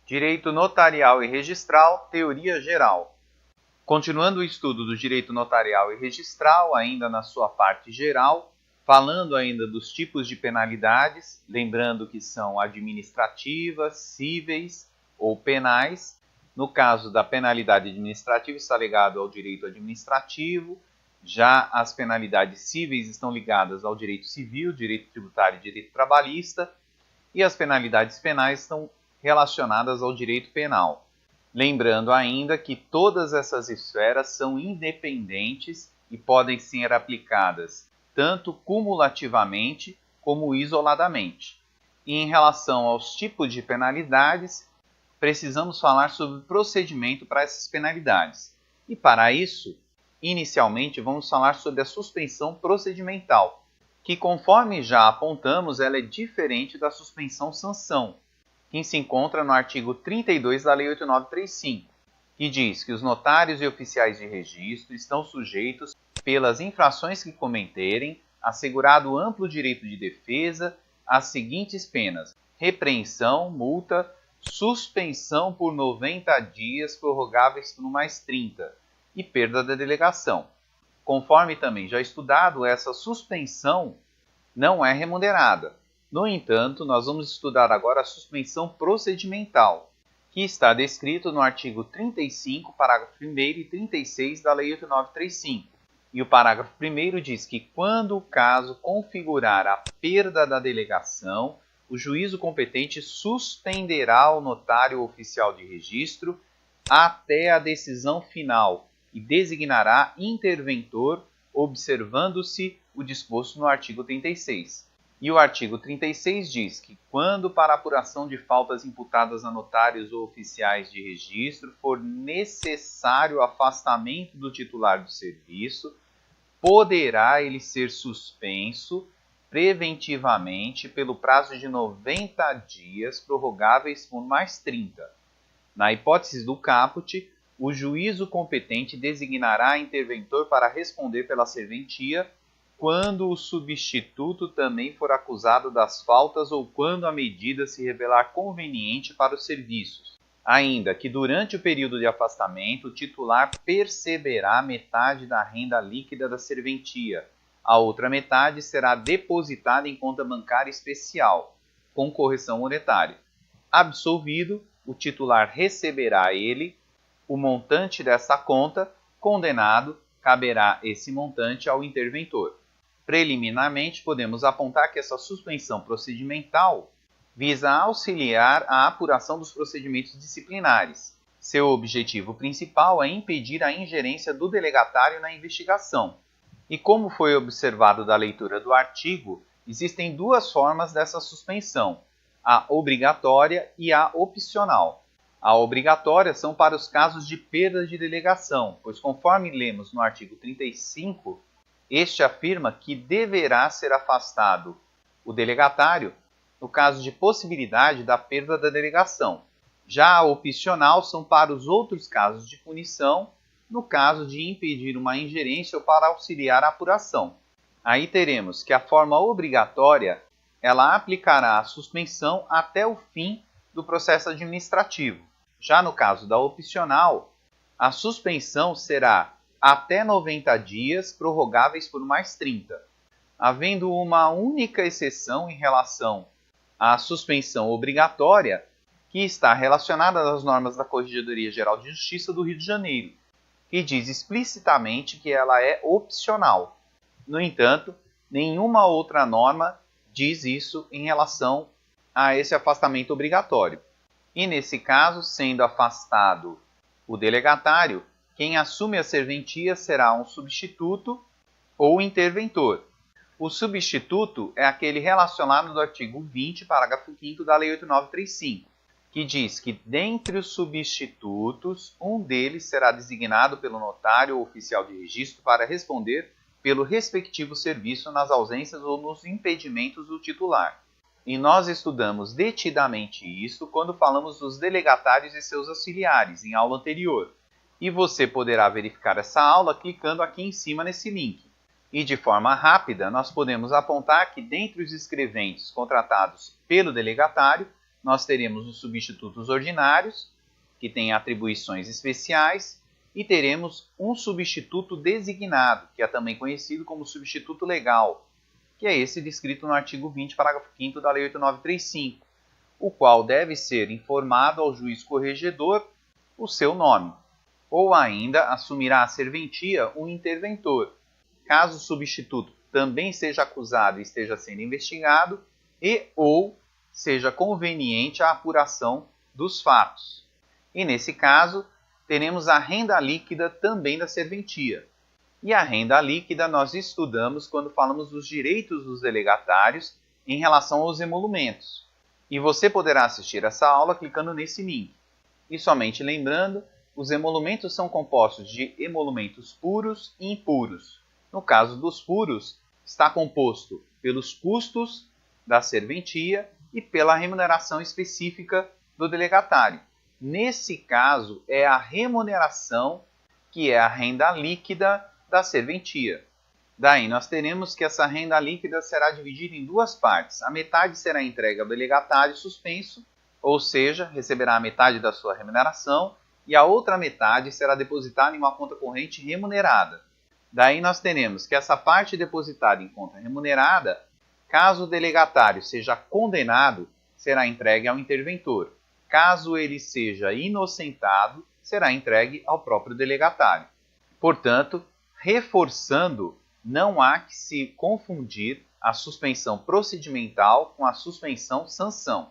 Direito notarial e registral, teoria geral. Continuando o estudo do direito notarial e registral, ainda na sua parte geral, falando ainda dos tipos de penalidades, lembrando que são administrativas, cíveis ou penais. No caso da penalidade administrativa, está ligado ao direito administrativo, já as penalidades cíveis estão ligadas ao direito civil, direito tributário e direito trabalhista, e as penalidades penais estão relacionadas ao direito penal. Lembrando ainda que todas essas esferas são independentes e podem ser aplicadas tanto cumulativamente como isoladamente. E em relação aos tipos de penalidades, precisamos falar sobre o procedimento para essas penalidades. E para isso, inicialmente vamos falar sobre a suspensão procedimental, que conforme já apontamos, ela é diferente da suspensão sanção, que se encontra no artigo 32 da Lei 8.935, que diz que os notários e oficiais de registro estão sujeitos, pelas infrações que cometerem, assegurado amplo direito de defesa, às seguintes penas: repreensão, multa, suspensão por 90 dias, prorrogáveis por mais 30, e perda da delegação. Conforme também já estudado, essa suspensão não é remunerada. No entanto, nós vamos estudar agora a suspensão procedimental, que está descrito no artigo 35, parágrafo 1º e 36 da Lei 8.935. E o parágrafo 1º diz que quando o caso configurar a perda da delegação, o juízo competente suspenderá o notário oficial de registro até a decisão final e designará interventor, observando-se o disposto no artigo 36. E o artigo 36 diz que, quando para apuração de faltas imputadas a notários ou oficiais de registro for necessário afastamento do titular do serviço, poderá ele ser suspenso preventivamente pelo prazo de 90 dias, prorrogáveis por mais 30. Na hipótese do caput, o juízo competente designará interventor para responder pela serventia quando o substituto também for acusado das faltas ou quando a medida se revelar conveniente para os serviços. Ainda que durante o período de afastamento, o titular perceberá metade da renda líquida da serventia. A outra metade será depositada em conta bancária especial, com correção monetária. Absolvido, o titular receberá ele o montante dessa conta. Condenado, caberá esse montante ao interventor. Preliminarmente, podemos apontar que essa suspensão procedimental visa auxiliar a apuração dos procedimentos disciplinares. Seu objetivo principal é impedir a ingerência do delegatário na investigação. E como foi observado da leitura do artigo, existem duas formas dessa suspensão: a obrigatória e a opcional. A obrigatória são para os casos de perda de delegação, pois conforme lemos no artigo 35, este afirma que deverá ser afastado o delegatário no caso de possibilidade da perda da delegação. Já a opcional são para os outros casos de punição, no caso de impedir uma ingerência ou para auxiliar a apuração. Aí teremos que a forma obrigatória, ela aplicará a suspensão até o fim do processo administrativo. Já no caso da opcional, a suspensão será até 90 dias, prorrogáveis por mais 30, havendo uma única exceção em relação à suspensão obrigatória, que está relacionada às normas da Corregedoria Geral de Justiça do Rio de Janeiro, que diz explicitamente que ela é opcional. No entanto, nenhuma outra norma diz isso em relação a esse afastamento obrigatório. E nesse caso, sendo afastado o delegatário, quem assume a serventia será um substituto ou interventor. O substituto é aquele relacionado no artigo 20, parágrafo 5º da Lei 8.935, que diz que, dentre os substitutos, um deles será designado pelo notário ou oficial de registro para responder pelo respectivo serviço nas ausências ou nos impedimentos do titular. E nós estudamos detidamente isso quando falamos dos delegatários e seus auxiliares, em aula anterior. E você poderá verificar essa aula clicando aqui em cima nesse link. E de forma rápida, nós podemos apontar que dentre os escreventes contratados pelo delegatário, nós teremos os substitutos ordinários, que têm atribuições especiais, e teremos um substituto designado, que é também conhecido como substituto legal, que é esse descrito no artigo 20, parágrafo 5º da Lei 8935, o qual deve ser informado ao juiz corregedor o seu nome, ou ainda assumirá a serventia o interventor, caso o substituto também seja acusado e esteja sendo investigado e ou seja conveniente a apuração dos fatos. E nesse caso, teremos a renda líquida também da serventia. E a renda líquida nós estudamos quando falamos dos direitos dos delegatários em relação aos emolumentos. E você poderá assistir essa aula clicando nesse link. E somente lembrando, os emolumentos são compostos de emolumentos puros e impuros. No caso dos puros, está composto pelos custos da serventia e pela remuneração específica do delegatário. Nesse caso, é a remuneração que é a renda líquida da serventia. Daí nós teremos que essa renda líquida será dividida em duas partes. A metade será entregue ao delegatário suspenso, ou seja, receberá a metade da sua remuneração, e a outra metade será depositada em uma conta corrente remunerada. Daí nós teremos que essa parte depositada em conta remunerada, caso o delegatário seja condenado, será entregue ao interventor. Caso ele seja inocentado, será entregue ao próprio delegatário. Portanto, reforçando, não há que se confundir a suspensão procedimental com a suspensão sanção.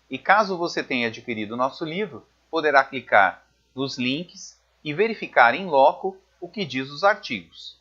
E caso você tenha adquirido o nosso livro, poderá clicar nos links e verificar em loco o que diz os artigos.